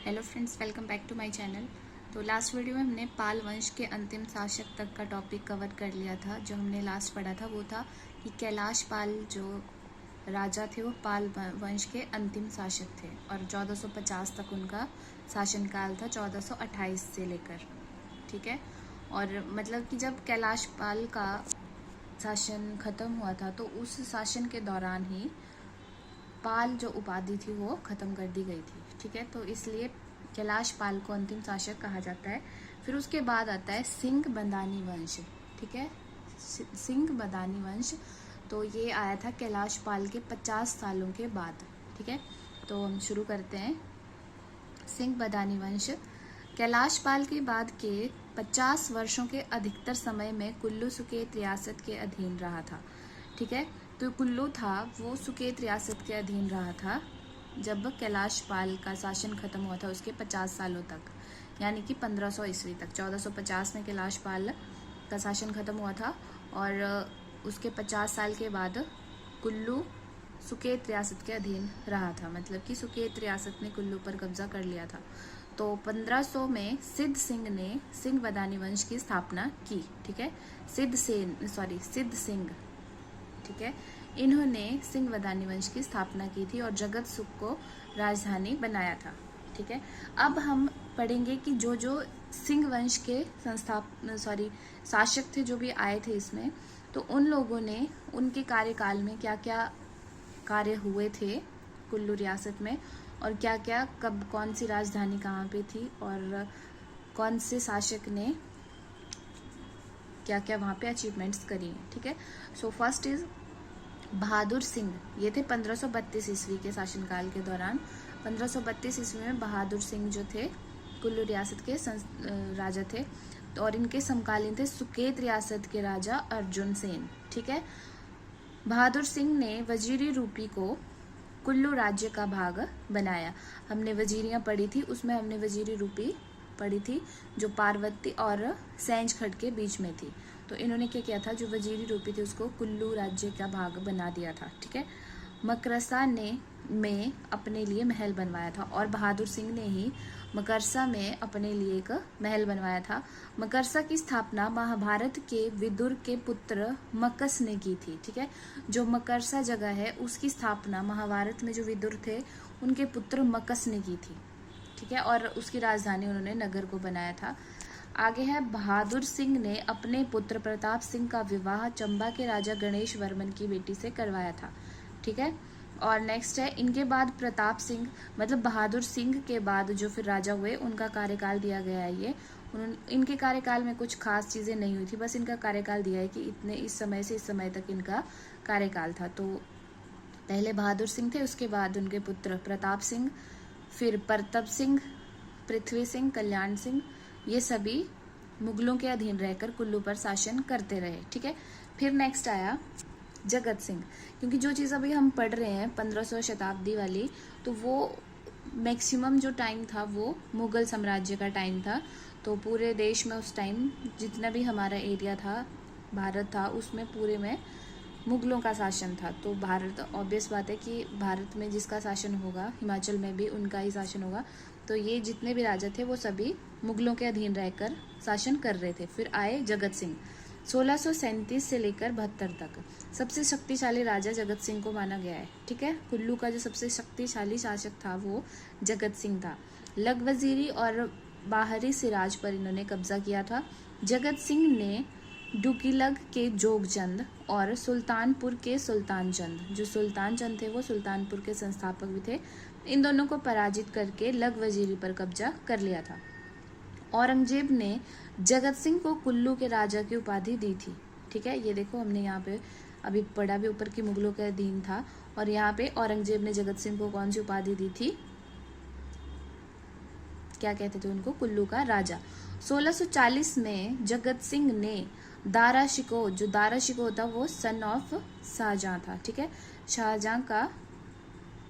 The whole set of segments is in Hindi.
Hello friends, welcome back to my channel. तो लास्ट वीडियो में हमने पाल वंश के अंतिम शासक तक का टॉपिक कवर कर लिया था। जो हमने लास्ट पढ़ा था वो था कि कैलाश पाल जो राजा थे वो पाल वंश के अंतिम शासक थे और 1450 तक उनका शासनकाल था, 1428 से लेकर। ठीक है। और मतलब कि जब कैलाश पाल का शासन खत्म हुआ था तो उस शासन के दौरान ही पाल जो उपाधि थी वो खत्म कर दी गई थी। ठीक है, तो इसलिए कैलाश पाल को अंतिम शासक कहा जाता है। फिर उसके बाद आता है सिंह बदानी वंश। ठीक है, सिंह बदानी वंश, तो ये आया था कैलाश पाल के 50 सालों के बाद। ठीक है, तो हम शुरू करते हैं। सिंह बदानी वंश कैलाश पाल के बाद के 50 वर्षों के अधिकतर समय में कुल्लू सुकेत रियासत के अधीन रहा था। ठीक है, तो कुल्लू था वो सुकेत रियासत के अधीन रहा था जब कैलाश पाल का शासन खत्म हुआ था उसके 50 सालों तक, यानी कि 1500 ईस्वी तक। 1450 में कैलाश पाल का शासन खत्म हुआ था और उसके 50 साल के बाद कुल्लू सुकेत रियासत के अधीन रहा था। मतलब कि सुकेत रियासत ने कुल्लू पर कब्जा कर लिया था। तो 1500 में सिद्ध सिंह ने सिंह बदानी वंश की स्थापना की। ठीक है, सिद्ध सिंह। ठीक है, इन्होंने सिंह बदानी वंश की स्थापना की थी और जगत सुख को राजधानी बनाया था। ठीक है, अब हम पढ़ेंगे कि जो जो सिंह वंश के शासक थे जो भी आए थे इसमें, तो उन लोगों ने उनके कार्यकाल में क्या क्या कार्य हुए थे कुल्लू रियासत में, और क्या क्या कब कौन सी राजधानी कहाँ पे थी और कौन से शासक ने क्या क्या वहाँ पे अचीवमेंट्स करी हैं। ठीक है, so first is Bahadur Singh. ये थे 1532 ईस्वी के शासनकाल के दौरान। 1532 ईस्वी में बहादुर सिंह जो थे कुल्लू रियासत के राजा थे, तो और इनके समकालीन थे सुकेत रियासत के राजा अर्जुन सेन। ठीक है, बहादुर सिंह ने वजीरी रूपी को कुल्लू राज्य का भाग बनाया। हमने वजीरियां पढ़ी थी, उसमें हमने वजीरी रूपी पढ़ी थी जो पार्वती और सैंज खड़ के बीच में थी। तो इन्होंने क्या किया था, जो वजीरी रूपी थी उसको कुल्लू राज्य का भाग बना दिया था। ठीक है, मकरसा ने में अपने लिए महल बनवाया था और बहादुर सिंह ने ही मकरसा में अपने लिए एक महल बनवाया था। मकरसा की स्थापना महाभारत के विदुर के पुत्र मकस ने की थी। ठीक है, जो मकरसा जगह है उसकी स्थापना महाभारत में जो विदुर थे उनके पुत्र मकस ने की थी। ठीक है, और उसकी राजधानी उन्होंने नगर को बनाया था। आगे है बहादुर सिंह ने अपने पुत्र प्रताप सिंह का विवाह चंबा के राजा गणेश वर्मन की बेटी से करवाया था। ठीक है, और नेक्स्ट है इनके बाद प्रताप सिंह, मतलब बहादुर सिंह के बाद जो फिर राजा हुए उनका कार्यकाल दिया गया है। ये इनके कार्यकाल में कुछ खास चीजें नहीं हुई थी, बस इनका कार्यकाल दिया है कि इतने इस समय से इस समय तक इनका कार्यकाल था। तो पहले बहादुर सिंह थे, उसके बाद उनके पुत्र प्रताप सिंह, फिर परतप सिंह, पृथ्वी सिंह, कल्याण सिंह, ये सभी मुगलों के अधीन रहकर कुल्लू पर शासन करते रहे। ठीक है, फिर नेक्स्ट आया जगत सिंह। क्योंकि जो चीज़ अभी हम पढ़ रहे हैं 1500 शताब्दी वाली, तो वो मैक्सिमम जो टाइम था वो मुगल साम्राज्य का टाइम था। तो पूरे देश में उस टाइम जितना भी हमारा एरिया था, भारत था, उसमें पूरे में मुगलों का शासन था। तो भारत, ऑब्वियस बात है कि भारत में जिसका शासन होगा हिमाचल में भी उनका ही शासन होगा। तो ये जितने भी राजा थे वो सभी मुगलों के अधीन रहकर शासन कर रहे थे। फिर आए जगत सिंह। 1637 से लेकर 72 तक सबसे शक्तिशाली राजा जगत सिंह को माना गया है। ठीक है, कुल्लू का जो सबसे शक्तिशाली शासक था वो जगत सिंह था। लग वजीरी और बाहरी सिराज पर इन्होंने कब्जा किया था। जगत सिंह ने डुकीलग के जोगचंद और सुल्तानपुर के सुल्तान चंद, जो सुल्तान चंद थे वो सुल्तानपुर के संस्थापक भी थे, इन दोनों को पराजित करके लग वजीरी पर कब्जा कर लिया था। औरंगजेब ने जगत सिंह को कुल्लू के राजा की उपाधि दी थी। ठीक है, ये देखो हमने यहाँ पे अभी पढ़ा भी ऊपर की मुगलों के अधीन था, और यहाँ पे औरंगजेब ने जगत सिंह को कौन सी उपाधि दी थी, क्या कहते थे उनको, कुल्लू का राजा। 1640 में जगत सिंह ने दारा शिकोह, जो दारा शिकोह होता वो सन ऑफ शाहजहां था। ठीक है, शाहजहां का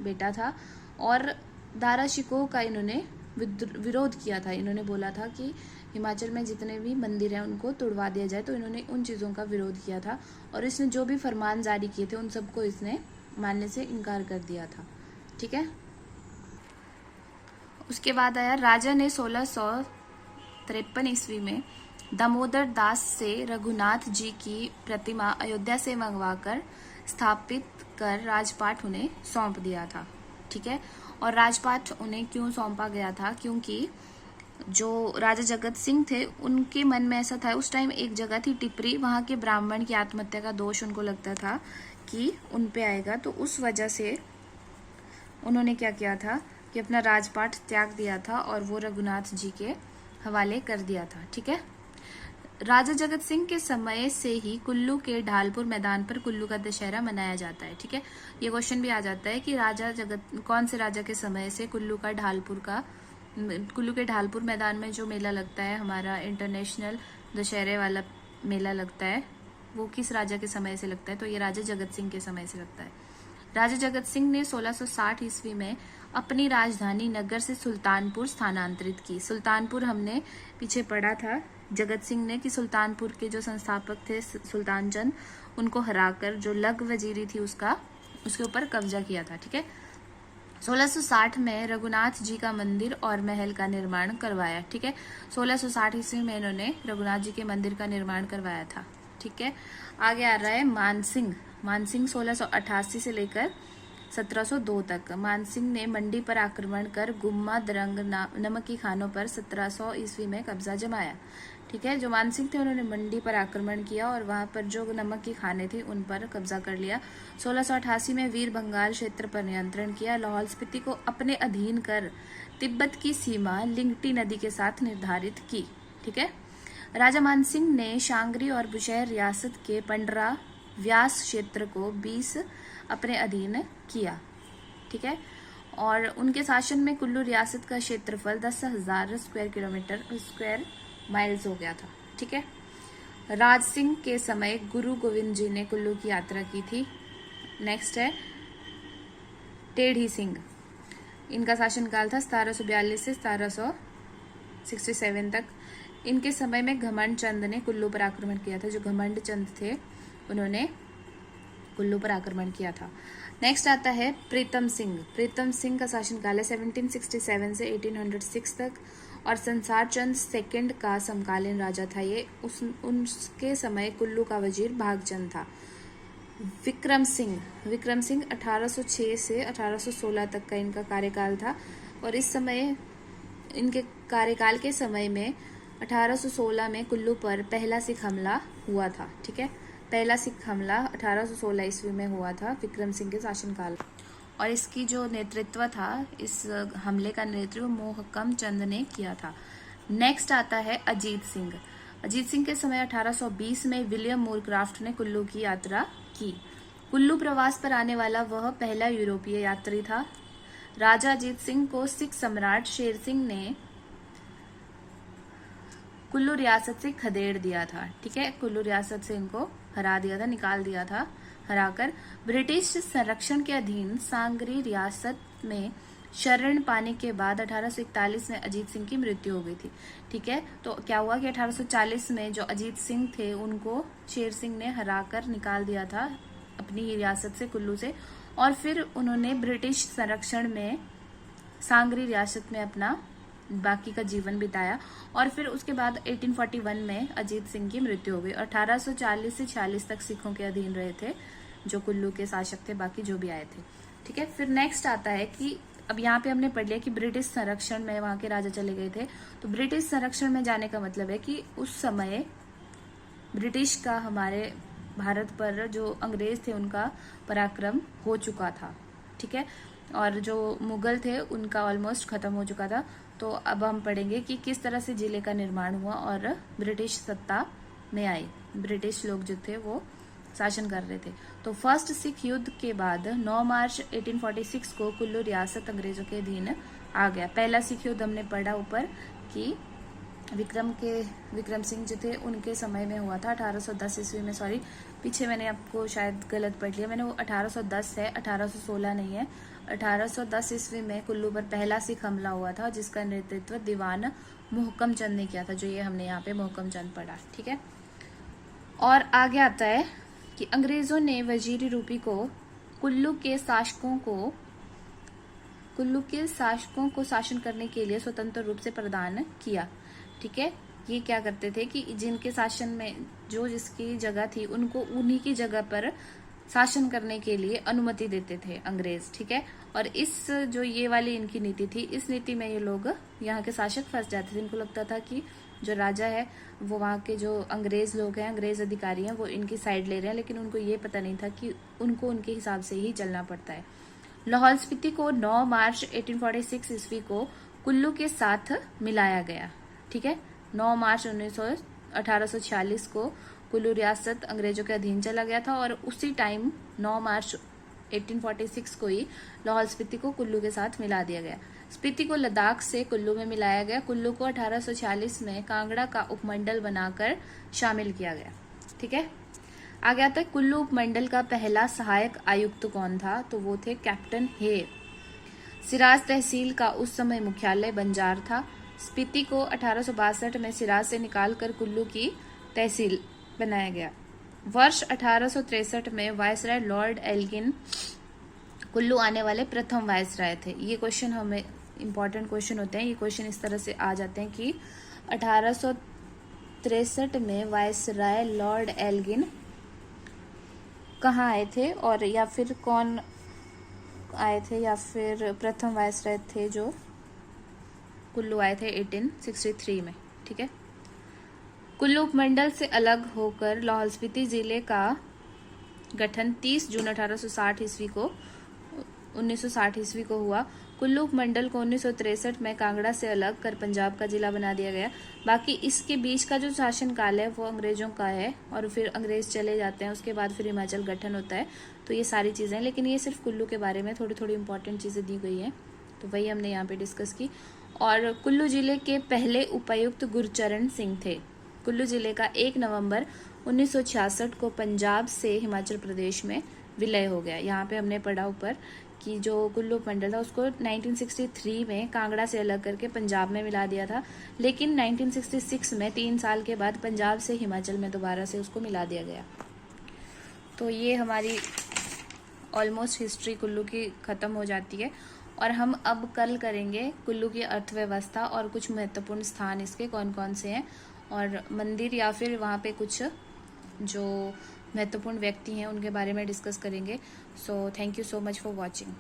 बेटा था, और दारा शिकोह का इन्होंने विरोध किया था। इन्होंने बोला था कि हिमाचल में जितने भी मंदिर हैं उनको तोड़वा दिया जाए। तो इन्होंने उन चीज़ों का विरोध किया था और इसने जो भी फरमान जारी किए थे उन सबको इसने मानने से इनकार कर दिया था। ठीक है, उसके बाद आया राजा ने 1653 ईस्वी में दामोदर दास से रघुनाथ जी की प्रतिमा अयोध्या से मंगवाकर स्थापित कर राजपाट उन्हें सौंप दिया था। ठीक है, और राजपाट उन्हें क्यों सौंपा गया था? क्योंकि जो राजा जगत सिंह थे उनके मन में ऐसा था, उस टाइम एक जगह थी टिपरी, वहां के ब्राह्मण की आत्महत्या का दोष उनको लगता था कि उन पे आएगा, तो उस वजह से उन्होंने क्या किया था कि अपना राजपाट त्याग दिया था और वो रघुनाथ जी के हवाले कर दिया था। ठीक है, राजा जगत सिंह के समय से ही कुल्लू के ढालपुर मैदान पर कुल्लू का दशहरा मनाया जाता है। ठीक है, ये क्वेश्चन भी आ जाता है कि कौन से राजा के समय से कुल्लू के ढालपुर मैदान में जो मेला लगता है, हमारा इंटरनेशनल दशहरे वाला मेला लगता है, वो किस राजा के समय से लगता है? तो ये राजा जगत सिंह के समय से लगता है। राजा जगत सिंह ने 1660 ईस्वी में अपनी राजधानी नगर से सुल्तानपुर स्थानांतरित की। सुल्तानपुर हमने पीछे पढ़ा था जगत सिंह ने कि सुल्तानपुर के जो संस्थापक थे सुल्तान चंद, उनको हराकर जो लग वजीरी थी उसके ऊपर कब्जा किया था। ठीक है, 1660 में रघुनाथ जी का मंदिर और महल का निर्माण करवाया। ठीक है, 1660 ईस्वी में इन्होंने रघुनाथ जी के मंदिर का निर्माण करवाया था। ठीक है, आगे आ रहा है मानसिंह। मानसिंह 1688 से लेकर 1702 तक। मानसिंह ने मंडी पर आक्रमण कर गुम्मा दरंग नमक की खानों पर 1700 ईस्वी में कब्जा जमाया। ठीक है, जो मानसिंह थे उन्होंने मंडी पर आक्रमण किया और वहां पर जो नमक की खाने थी उन पर कब्जा कर लिया। 1688 में वीर बंगाल क्षेत्र पर नियंत्रण किया। लाहौल स्पीति को अपने अधीन कर तिब्बत की सीमा लिंगटी नदी के साथ निर्धारित की। ठीक है, राजा मानसिंह ने शांगरी और बुशहर रियासत के पंडरा व्यास क्षेत्र को 20 अपने अधीन किया। ठीक है, और उनके शासन में कुल्लू रियासत का क्षेत्रफल 10,000 स्क्वायर माइल्स हो गया था। ठीक है, राज सिंह के समय गुरु गोविंद जी ने कुल्लू की यात्रा की थी। नेक्स्ट है टेढ़ी सिंह। इनका शासनकाल था 1742 से 1767 तक। इनके समय में घमंड चंद ने कुल्लू पर आक्रमण किया था। जो घमंड चंद थे उन्होंने कुल्लू पर आक्रमण किया था। नेक्स्ट आता है प्रीतम सिंह। प्रीतम सिंह का शासनकाल है 1767 से 1806 तक और संसार चंद सेकंड का समकालीन राजा था ये। उसके समय कुल्लू का वजीर भागचंद था। विक्रम सिंह 1806 से 1816 तक का इनका कार्यकाल था और इस समय इनके कार्यकाल के समय में 1816 में कुल्लू पर पहला सिख हमला हुआ था। ठीक है, पहला सिख हमला 1816 ईस्वी में हुआ था विक्रम सिंह के शासनकाल, और इसकी जो नेतृत्व था, इस हमले का नेतृत्व मोहकम चंद ने किया था। नेक्स्ट आता है अजीत सिंह। अजीत सिंह के समय 1820 में विलियम मोरक्राफ्ट ने कुल्लू की यात्रा की। कुल्लू प्रवास पर आने वाला वह पहला यूरोपीय यात्री था। राजा अजीत सिंह को सिख सम्राट शेर सिंह ने कुल्लू रियासत से खदेड़ दिया था। ठीक है, कुल्लू रियासत से इनको हरा दिया था, निकाल दिया था हराकर। ब्रिटिश संरक्षण के अधीन सांगरी रियासत में शरण पाने के बाद 1841 में अजीत सिंह की मृत्यु हो गई थी। ठीक है, तो क्या हुआ कि 1840 में जो अजीत सिंह थे उनको शेर सिंह ने हराकर निकाल दिया था अपनी ही रियासत से, कुल्लू से, और फिर उन्होंने ब्रिटिश संरक्षण में सांगरी रियासत में अपना बाकी का जीवन बिताया और फिर उसके बाद 1841 में अजीत सिंह की मृत्यु हो गई। 1840 से 46 तक सिखों के अधीन रहे थे जो कुल्लू के शासक थे, बाकी जो भी आए थे। ठीक है, फिर नेक्स्ट आता है कि अब यहाँ पे हमने पढ़ लिया कि ब्रिटिश संरक्षण में वहां के राजा चले गए थे। तो ब्रिटिश संरक्षण में जाने का मतलब है कि उस समय ब्रिटिश का हमारे भारत पर जो अंग्रेज थे उनका पराक्रम हो चुका था। ठीक है, और जो मुगल थे उनका ऑलमोस्ट खत्म हो चुका था। तो अब हम पढ़ेंगे कि किस तरह से जिले का निर्माण हुआ और ब्रिटिश सत्ता में आई, ब्रिटिश लोग जो थे वो शासन कर रहे थे। तो फर्स्ट सिख युद्ध के बाद 9 मार्च 1846 को कुल्लू रियासत अंग्रेजों के अधीन आ गया। पहला सिख युद्ध हमने पढ़ा ऊपर कि विक्रम सिंह जो थे उनके समय में हुआ था 1810 ईस्वी में। सॉरी, पीछे मैंने आपको शायद गलत पढ़ लिया, मैंने वो 1810 है, 1816 नहीं है। 1810 ईस्वी में कुल्लू पर पहला सिख हमला हुआ था जिसका नेतृत्व दीवान मोहकम चंद ने किया था, जो ये हमने यहाँ पे मोहकम चंद पढ़ा। ठीक है, और आगे आता है कि अंग्रेजों ने वजीरी रूपी को कुल्लू के शासकों को कुल्लू के शासकों को शासन करने के लिए स्वतंत्र रूप से प्रदान किया। ठीक है, ये क्या करते थे कि जिनके शासन में जो जिसकी जगह थी उनको उन्हीं की जगह पर शासन करने के लिए अनुमति देते थे अंग्रेज। ठीक है, और इस जो ये वाली इनकी नीति थी, इस नीति में ये लोग यहाँ के शासक फंस जाते थे। इनको लगता था कि जो राजा है वो वहाँ के जो अंग्रेज लोग हैं, अंग्रेज अधिकारी हैं, वो इनकी साइड ले रहे हैं, लेकिन उनको ये पता नहीं था कि उनको उनके हिसाब से ही चलना पड़ता है। लाहौल स्पीति को 9 मार्च 1846 ईस्वी को कुल्लू के साथ मिलाया गया। ठीक है, 9 मार्च 1846 को कुल्लू रियासत अंग्रेजों के अधीन चला गया था, और उसी टाइम 9 मार्च 1846 को ही लाहौल स्पीति को कुल्लू के साथ मिला दिया गया। स्पीति को लद्दाख से कुल्लू में मिलाया गया। कुल्लू को 1846 में कांगड़ा का उपमंडल बनाकर शामिल किया गया। ठीक है, आगे आता है कुल्लू उपमंडल का पहला सहायक आयुक्त कौन था, तो वो थे कैप्टन हे। सिराज तहसील का उस समय मुख्यालय बंजार था। स्पीति को 1862 में सिराज से निकालकर कुल्लू की तहसील बनाया गया। वर्ष 1863 में वायसराय लॉर्ड एल्गिन कुल्लू आने वाले प्रथम वायसराय थे। ये क्वेश्चन हमें इंपॉर्टेंट क्वेश्चन होते हैं। ये क्वेश्चन इस तरह से आ जाते हैं कि 1863 में वायसराय लॉर्ड एल्गिन कहाँ आए थे, और या फिर कौन आए थे, या फिर प्रथम वायसराय थे जो कुल्लू आए थे 1863 में। ठीक है, कुल्लू उपमंडल से अलग होकर लाहौल स्पीति जिले का गठन 30 जून 1960 ईस्वी को हुआ। कुल्लू उपमंडल को 1963 में कांगड़ा से अलग कर पंजाब का जिला बना दिया गया। बाकी इसके बीच का जो शासन काल है वो अंग्रेजों का है, और फिर अंग्रेज चले जाते हैं, उसके बाद फिर हिमाचल गठन होता है। तो ये सारी चीज़ें, लेकिन ये सिर्फ कुल्लू के बारे में थोड़ी थोड़ी इंपॉर्टेंट चीज़ें दी गई हैं, तो वही हमने यहाँ पे डिस्कस की। और कुल्लू जिले के पहले उपायुक्त गुरचरण सिंह थे। कुल्लू जिले का 1 नवंबर 1966 को पंजाब से हिमाचल प्रदेश में विलय हो गया। यहाँ पे हमने पढ़ा ऊपर कि जो कुल्लू उपमंडल था उसको 1963 में कांगड़ा से अलग करके पंजाब में मिला दिया था, लेकिन 1966 में 3 साल के बाद पंजाब से हिमाचल में दोबारा से उसको मिला दिया गया। तो ये हमारी ऑलमोस्ट हिस्ट्री कुल्लू की ख़त्म हो जाती है, और हम अब कल करेंगे कुल्लू की अर्थव्यवस्था और कुछ महत्वपूर्ण स्थान इसके कौन कौन से हैं, और मंदिर या फिर वहाँ पे कुछ जो महत्वपूर्ण व्यक्ति हैं उनके बारे में डिस्कस करेंगे। So thank you so much for watching.